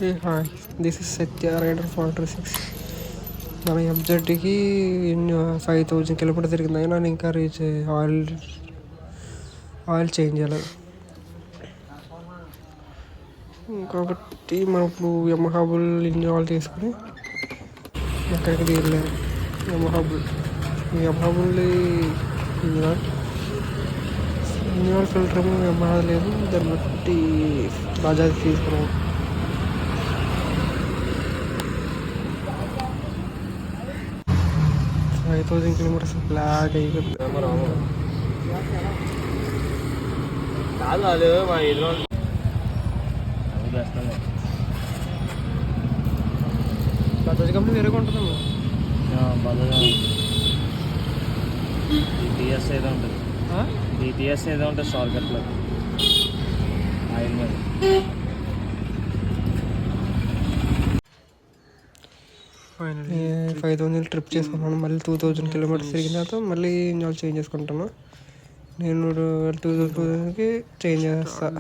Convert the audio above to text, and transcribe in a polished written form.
Hey, hi, this is Satya Rider 436. మన ఎఫ్జెడ్కి 5000 kilometre తిరిగింది అయినా నేను ఇంకా రీచ్ ఆయిల్ చేంజ్ చేయాలి. ఇంకొకటి మనం ఇప్పుడు యమహాబుల్ ఇంజిన్ ఆయిల్ తీసుకుని ఎక్కడికి తీయలేదు. యమహాబుల్ ఇంజిన్ ఆయిల్ ఫిల్టర్ ఏమో యమహా లేదు, దాన్ని బట్టి బజాజ్ తీసుకున్నాం. ఫైవ్ 5000 కిలోమీటర్స్ బ్లాక్ అయిపోయింది. బజాజ్ కంపెనీ వేరేగా ఉంటుందమ్మా. డిటిఎస్ ఏదో ఉంటుంది, డిటిఎస్ ఏదో ఉంటుంది షార్ట్కట్లో ఆయిల్ మీద. ఫైనల్లీ 5000 ట్రిప్ చేసుకున్నాను. మళ్ళీ 2000 కిలోమీటర్స్ తిరిగిన తర్వాత మళ్ళీ ఇంజన్ చేంజ్ చేసుకుంటాను. నేను 2000కి చేంజ్ చేస్తాను.